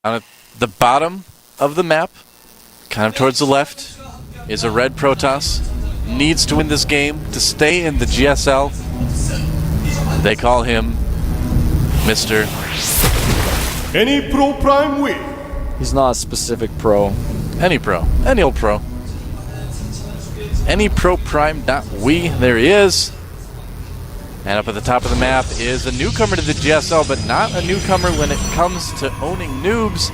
On the bottom of the map, kind of towards the left, is a red Protoss. Needs to win this game to stay in the GSL. They call him Mr. anypro prime win. He's not a specific pro. Anypro. Any old pro. Anypro prime.we. There he is. And up at the top of the map is a newcomer to the GSL, but not a newcomer when it comes to owning noobs,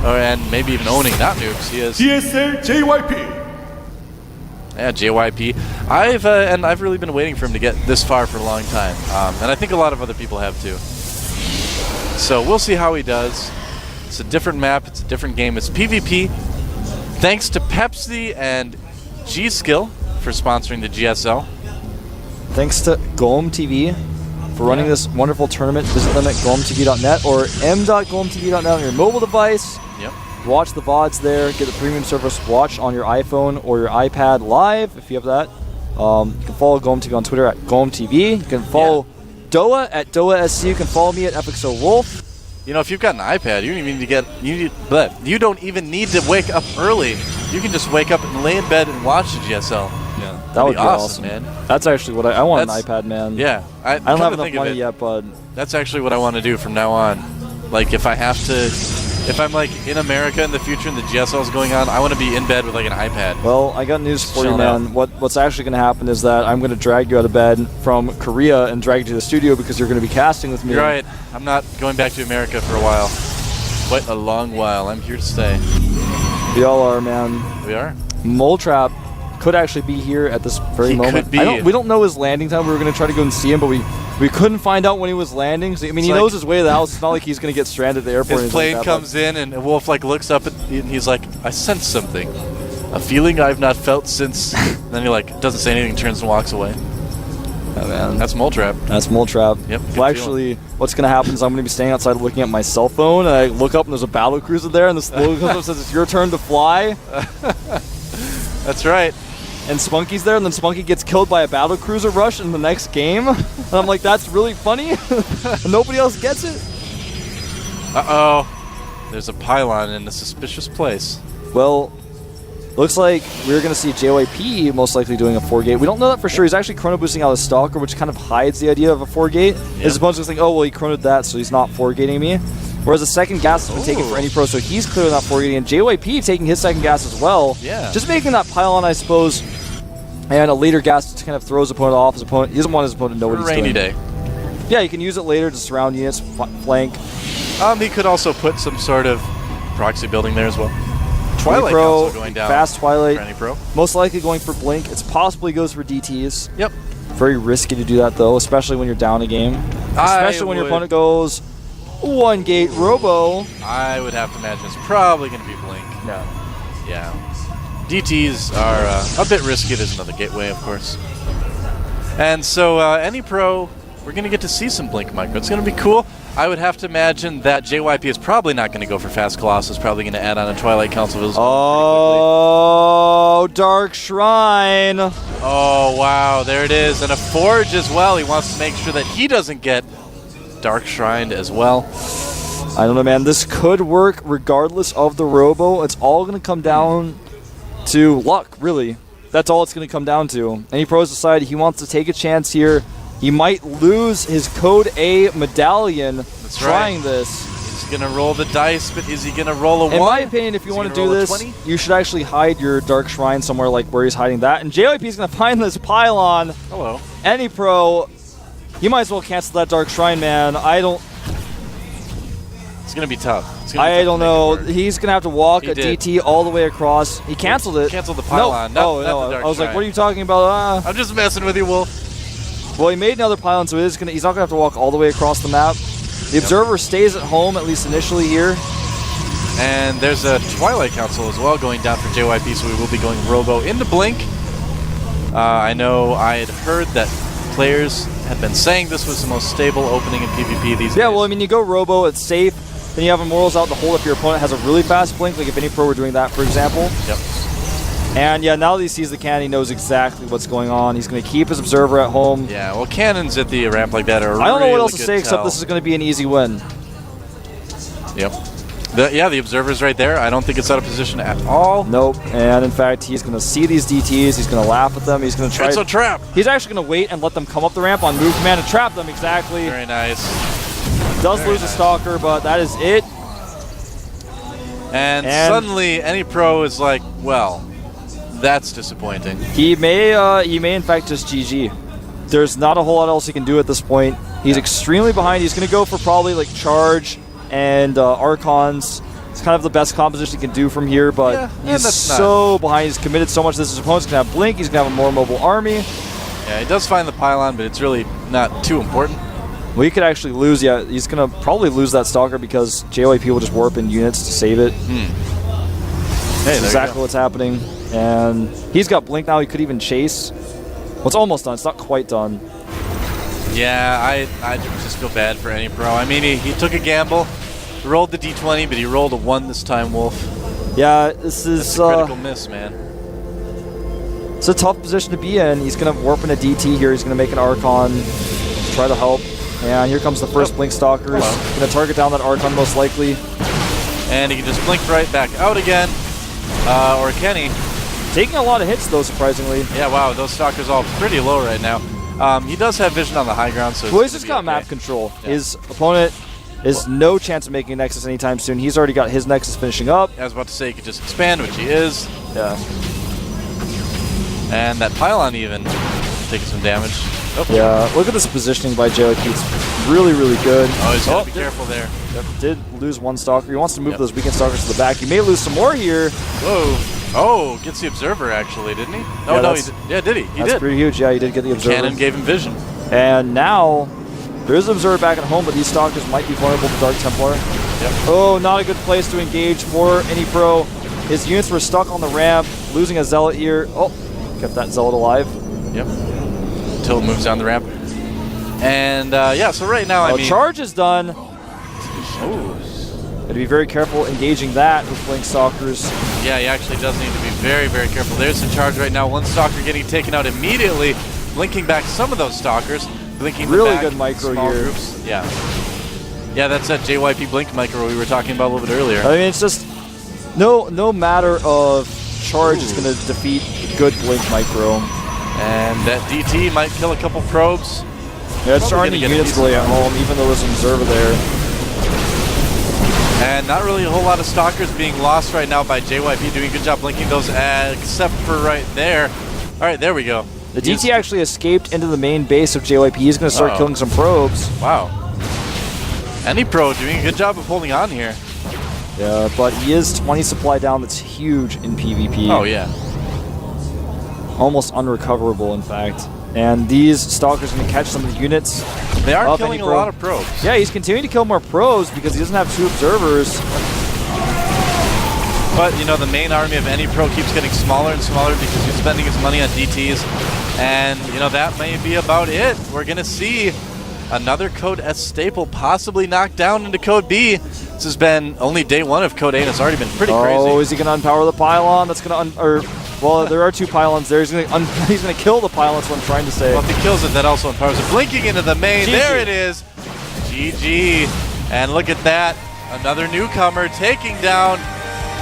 and maybe even owning not noobs. He is GSL JYP. Yeah, JYP. I've really been waiting for him to get this far for a long time, and I think a lot of other people have too. So we'll see how he does. It's a different map. It's a different game. It's PvP. Thanks to Pepsi and G-Skill for sponsoring the GSL. Thanks to GOMTV for running this wonderful tournament. Visit them at gomtv.net or m.gomtv.net on your mobile device. Yep. Watch the VODs there. Get the premium service. Watch on your iPhone or your iPad live if you have that. You can follow GOMTV on Twitter at GOMTV. You can follow Doa at DoaSC. You can follow me at EpicSoWolf. You know, if you've got an iPad, you don't even need to get you don't even need to wake up early. You can just wake up and lay in bed and watch the GSL. Yeah, that would be awesome, man. That's actually what I want. An iPad, man. Yeah, I don't have enough money yet, but that's actually what I want to do from now on. Like, if I'm like in America in the future and the GSL is going on, I want to be in bed with like an iPad. Well, I got news for you, man. What's actually going to happen is that I'm going to drag you out of bed from Korea and drag you to the studio because you're going to be casting with me. You're right. I'm not going back to America for a while. Quite a long while. I'm here to stay. We all are, man. We are. Moletrap could actually be here at this very moment. Could be. We don't know his landing time. We were going to try to go and see him, but we couldn't find out when he was landing. So, I mean, he knows his way to the house. It's not like he's going to get stranded at the airport. His plane comes in, and Wolf like looks up at and he's like, "I sense something, a feeling I've not felt since." And then he like doesn't say anything, turns and walks away. Oh, man. That's Moletrap. That's Moletrap. Yep. Well, actually, what's going to happen is I'm going to be standing outside looking at my cell phone, and I look up and there's a battle cruiser there, and this logo comes up and says, "It's your turn to fly." That's right. And Spunky's there, and then Spunky gets killed by a battle cruiser rush in the next game. And I'm like, that's really funny. And nobody else gets it. Uh-oh. There's a pylon in a suspicious place. Well, looks like we're going to see JYP most likely doing a 4-gate. We don't know that for sure. He's actually chrono boosting out of Stalker, which kind of hides the idea of a 4-gate. Yep. His opponent's going to think, oh, well, he chronoed that, so he's not 4-gating me. Whereas the second gas has been taken for anypro, so he's clearly not 4-gating. And JYP taking his second gas as well. Yeah. Just making that pylon, I suppose, and a later gas to kind of throw his opponent off. His opponent, he doesn't want his opponent to know what he's doing. Rainy day. Yeah, you can use it later to surround units, flank. He could also put some sort of proxy building there as well. Twilight Pro, also going down. fast Twilight. For Pro. Most likely going for Blink. It's possibly goes for DTs. Yep. Very risky to do that, though, especially when you're down a game. Especially when your opponent goes 1-gate Robo. I would have to imagine it's probably going to be Blink. No. Yeah. DTs are a bit risky. There's another gateway, of course. And so, anypro, we're going to get to see some Blink micro. It's going to be cool. I would have to imagine that JYP is probably not going to go for Fast Colossus. Probably going to add on a Twilight Council. Oh, Dark Shrine. Oh, wow. There it is. And a Forge as well. He wants to make sure that he doesn't get Dark Shrined as well. I don't know, man. This could work regardless of the Robo. It's all going to come down to luck, really. That's all it's going to come down to. anypro's decided he wants to take a chance here. He might lose his Code A medallion trying this. He's going to roll the dice, but is he going to roll a 1? In my opinion, if you want to do this, you should actually hide your Dark Shrine somewhere like where he's hiding that. And JYP is going to find this pylon. Hello. anypro, you might as well cancel that Dark Shrine, man. It's going to be tough. I don't know. He's going to have to walk a DT all the way across. He canceled it. Canceled the pylon. No, not no. The Dark I was Shrine. like, what are you talking about? I'm just messing with you, Wolf. Well, he made another pylon, so he's not going to have to walk all the way across the map. The Observer stays at home, at least initially here. And there's a Twilight Council as well going down for JYP, so we will be going Robo into Blink. I know I had heard that players had been saying this was the most stable opening in PvP these days. Yeah, well, I mean, you go Robo, it's safe. Then you have Immortals out to hold if your opponent has a really fast Blink, like if anypro were doing that, for example. Yep. And yeah, now that he sees the cannon, he knows exactly what's going on. He's going to keep his Observer at home. Yeah, well, cannons at the ramp like that are I don't know what else to really say good except tell. this is going to be an easy win. Yep. The observer's right there. I don't think it's out of position at all. Nope. And in fact, he's going to see these DTs. He's going to laugh at them. He's going to try. It's a trap. He's actually going to wait and let them come up the ramp on move command and trap them exactly. Very nice. Does lose a stalker, but that is it. And suddenly, anypro is like, well, that's disappointing. He may in fact just GG. There's not a whole lot else he can do at this point. He's extremely behind. He's going to go for probably like charge and Archons. It's kind of the best composition he can do from here, but he's so behind. He's committed so much to this. His opponent's going to have Blink. He's going to have a more mobile army. Yeah, he does find the pylon, but it's really not too important. Well, he could actually lose. Yeah, he's going to probably lose that Stalker because JYP will just warp in units to save it. Hey, That's exactly what's happening. And he's got Blink now. He could even chase. Well, it's almost done. It's not quite done. Yeah, I just feel bad for anypro. I mean, he took a gamble, rolled the D20, but he rolled a 1 this time, Wolf. Yeah, this is That's a critical miss, man. It's a tough position to be in. He's going to warp in a DT here. He's going to make an Archon, try to help. And here comes the first Blink Stalkers. Going to target down that Archon most likely. And he can just blink right back out again. Or can he? Taking a lot of hits, though, surprisingly. Yeah, wow, those Stalkers all pretty low right now. He does have vision on the high ground, so well, he's just got map control. Yeah. His opponent is no chance of making a Nexus anytime soon. He's already got his Nexus finishing up. I was about to say he could just expand, which he is. Yeah. And that pylon even taking some damage. Oh. Yeah, look at this positioning by JYP. It's really, really good. Oh, he's got to be careful there. Yep, did lose one Stalker. He wants to move those weekend Stalkers to the back. He may lose some more here. Whoa. Oh, gets the Observer, actually, didn't he? Oh, yeah, no, he did. Yeah, did he? He that's did. Pretty huge. Yeah, he did get the Observer. Cannon gave him vision. And now, there is an Observer back at home, but these Stalkers might be vulnerable to Dark Templar. Yep. Oh, not a good place to engage for anypro. His units were stuck on the ramp, losing a Zealot here. Oh, kept that Zealot alive. Yep. Until it moves down the ramp. And, yeah, so right now, I mean... charge is done. Oh. Got to be very careful engaging that with Blink Stalkers. Yeah, he actually does need to be very, very careful. There's the charge right now. One Stalker getting taken out immediately, blinking back some of those Stalkers. Blinking really back good micro small here. Groups. Yeah. Yeah, that's that JYP blink micro we were talking about a little bit earlier. I mean, it's just... No matter of charge is going to defeat good Blink micro. And that DT might kill a couple probes. Yeah, it's starting to units really at home, even though there's an Observer there. And not really a whole lot of Stalkers being lost right now by JYP, doing a good job blinking those, except for right there. All right, there we go. The DT actually escaped into the main base of JYP. He's going to start killing some probes. Wow. anypro doing a good job of holding on here. Yeah, but he is 20 supply down. That's huge in PvP. Oh, yeah. Almost unrecoverable, in fact. And these Stalkers are going to catch some of the units. They are killing a lot of probes. Yeah, he's continuing to kill more probes because he doesn't have 2 observers. But, you know, the main army of anypro keeps getting smaller and smaller because he's spending his money on DTs. And, you know, that may be about it. We're going to see another Code S staple possibly knocked down into Code B. This has been only day 1 of Code A, and it's already been pretty crazy. Oh, is he going to unpower the pylon? That's going to well, there are 2 pylons there. He's going to kill the pylon, that's what I'm trying to say. Well, if he kills it, that also empowers it. Blinking into the main. GG. There it is. GG. And look at that. Another newcomer taking down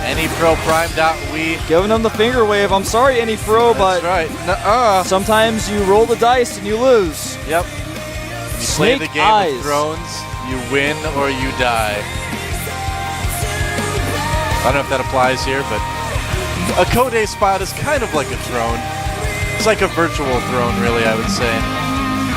anypro prime.we. Giving him the finger wave. I'm sorry, anypro, but that's right. Sometimes you roll the dice and you lose. Yep. You play the Game of Thrones, you win or you die. I don't know if that applies here, but a Code A spot is kind of like a throne. It's like a virtual throne, really, I would say.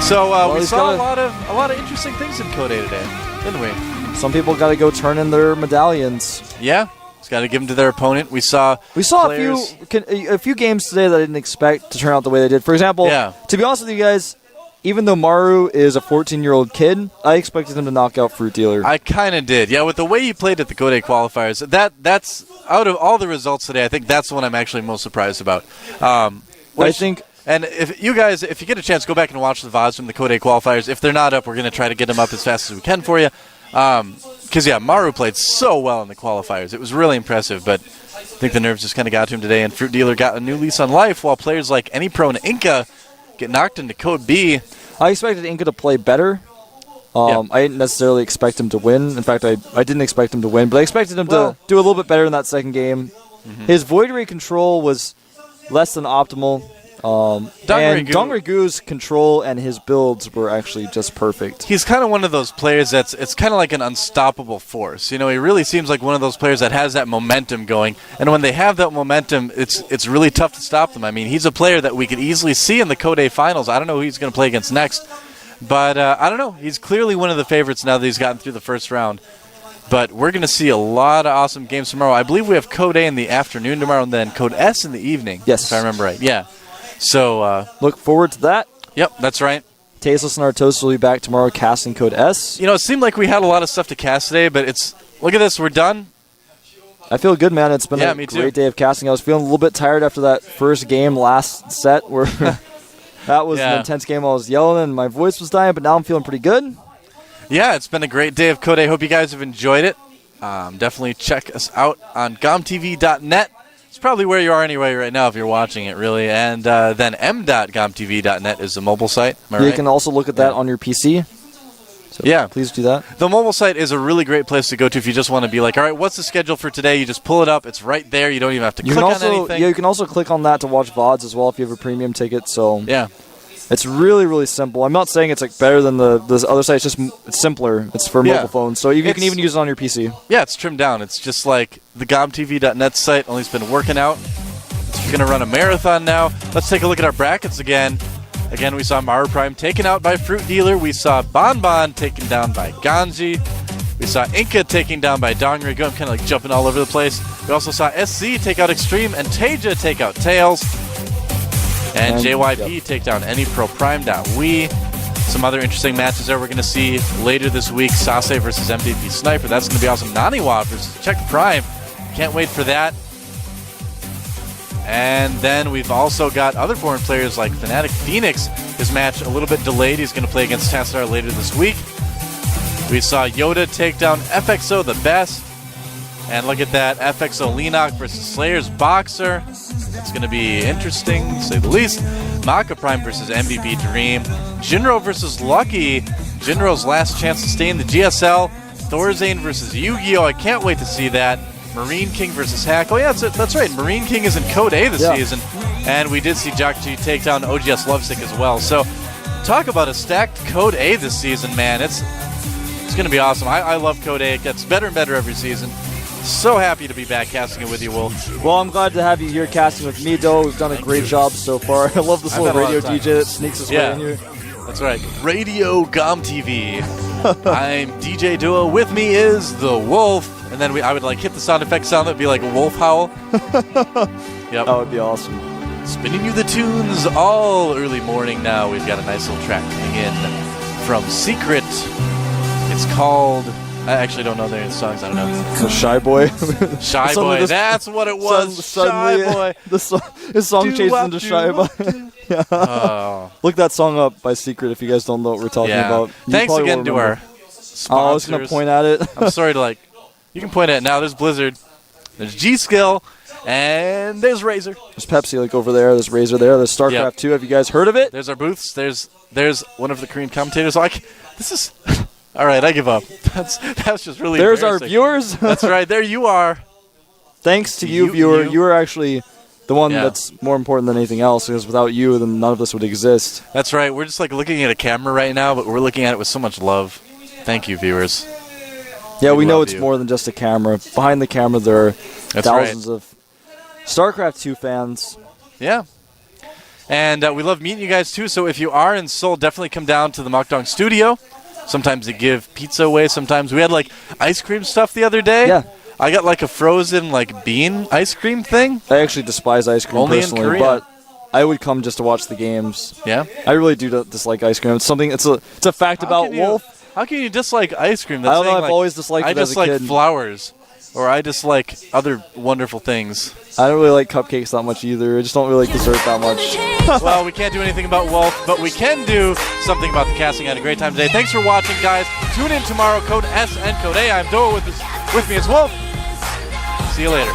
So we saw a lot of interesting things in Code A today, didn't we? Some people got to go turn in their medallions. Yeah. Got to give them to their opponent. We saw a few games today that I didn't expect to turn out the way they did. For example, to be honest with you guys, even though Maru is a 14-year-old kid, I expected him to knock out Fruit Dealer. I kind of did. Yeah, with the way he played at the Code A qualifiers, that's out of all the results today, I think that's the one I'm actually most surprised about. I think. And if you guys, if you get a chance, go back and watch the VODs from the Code A qualifiers. If they're not up, we're going to try to get them up as fast as we can for you. Because, yeah, Maru played so well in the qualifiers. It was really impressive, but I think the nerves just kind of got to him today, and Fruit Dealer got a new lease on life, while players like anypro and Inca get knocked into Code B. I expected Inca to play better, I didn't necessarily expect him to win. In fact, I didn't expect him to win, but I expected him to do a little bit better in that second game. His Void Ray control was less than optimal. And Dongregu's control and his builds were actually just perfect. He's kind of one of those players it's kind of like an unstoppable force. You know, he really seems like one of those players that has that momentum going, and when they have that momentum, it's really tough to stop them. I mean, he's a player that we could easily see in the Code A finals. I don't know who he's going to play against next, but I don't know. He's clearly one of the favorites now that he's gotten through the first round. But we're going to see a lot of awesome games tomorrow. I believe we have Code A in the afternoon tomorrow, and then Code S in the evening. Yes. If I remember right. Yeah. So look forward to that. Yep, that's right. Tasteless and Artosis will be back tomorrow casting Code S. You know, it seemed like we had a lot of stuff to cast today, but look at this, we're done. I feel good, man. It's been a great day of casting. I was feeling a little bit tired after that first game last set where that was an intense game. I was yelling and my voice was dying, but now I'm feeling pretty good. Yeah, it's been a great day of Code A. Hope you guys have enjoyed it. Definitely check us out on GOMTV.net. It's probably where you are anyway right now if you're watching it, really. And then m.gomtv.net is the mobile site. Am I right? You can also look at that on your PC. So please do that. The mobile site is a really great place to go to if you just want to be like, all right, what's the schedule for today? You just pull it up. It's right there. You don't even have to click on anything. Yeah, you can also click on that to watch VODs as well if you have a premium ticket. So yeah. It's really, really simple. I'm not saying it's like better than the other site. It's simpler. It's for mobile phones, so you can even use it on your PC. Yeah, it's trimmed down. It's just like the GOMTV.net site, only it's been working out. It's going to run a marathon now. Let's take a look at our brackets again. Again, we saw Maru Prime taken out by Fruit Dealer. We saw Bonbon taken down by Ganji. We saw Inca taken down by Dongrigo. I'm kind of like jumping all over the place. We also saw SC take out Extreme and Teja take out Tails. And JYP take down anypro Prime.we. Some other interesting matches there we're going to see later this week. Sase versus MVP Sniper. That's going to be awesome. Naniwa versus Check Prime. Can't wait for that. And then we've also got other foreign players like Fnatic Phoenix. His match a little bit delayed. He's going to play against Tanstar later this week. We saw Yoda take down FXO the Best. And look at that, FXO Lenok versus Slayer's Boxer. It's going to be interesting, to say the least. Maka Prime versus MVP Dream. Jinro versus Lucky. Jinro's last chance to stay in the GSL. Thorzane versus Yu-Gi-Oh! I can't wait to see that. Marine King versus Hack. Oh yeah, that's right. Marine King is in Code A this season. And we did see Jakji take down OGS Lovesick as well. So, talk about a stacked Code A this season, man. It's going to be awesome. I love Code A. It gets better and better every season. So happy to be back casting it with you, Wolf. Well, I'm glad to have you here casting with me, Doe. We've done a great job so far. I love this little radio DJ that sneaks his way in here. That's right. Radio GOMTV. I'm DJ Duo. With me is the Wolf. And then I would like hit the sound effect sound that would be like a wolf howl. Yep. That would be awesome. Spinning you the tunes all early morning now. We've got a nice little track coming in from Secret. It's called... I actually don't know their songs. I don't know. So Shy Boy. Shy Boy. That's what it was. Shy Boy. His song changes into Shy Boy. Look that song up by Secret if you guys don't know what we're talking about. Thanks again to our sponsors. I was going to point at it. I'm sorry to you can point at it now. There's Blizzard. There's G-Skill. And there's Razer. There's Pepsi over there. There's Razer there. There's Starcraft 2. Have you guys heard of it? There's our booths. There's one of the Korean commentators. This is... All right, I give up. That's just really There's our viewers. That's right. There you are. Thanks to you, viewer. You are actually the one that's more important than anything else, because without you, then none of this would exist. That's right. We're just looking at a camera right now, but we're looking at it with so much love. Thank you, viewers. Yeah, we know it's more than just a camera. Behind the camera, there are thousands of StarCraft 2 fans. Yeah. And we love meeting you guys, too. So if you are in Seoul, definitely come down to the Mokdong studio. Sometimes they give pizza away. Sometimes we had ice cream stuff the other day. Yeah. I got a frozen bean ice cream thing. I actually despise ice cream personally, in Korea. But I would come just to watch the games. Yeah. I really do dislike ice cream. It's something. It's a fact about Wolf. How can you dislike ice cream? I don't know. I've always disliked it as a kid. I dislike flowers, or I dislike other wonderful things. I don't really like cupcakes that much either. I just don't really like dessert that much. Well, we can't do anything about Wolf, but we can do something about the casting. I had a great time today. Thanks for watching, guys. Tune in tomorrow, Code S and Code A. I'm Doa with me as Wolf. See you later.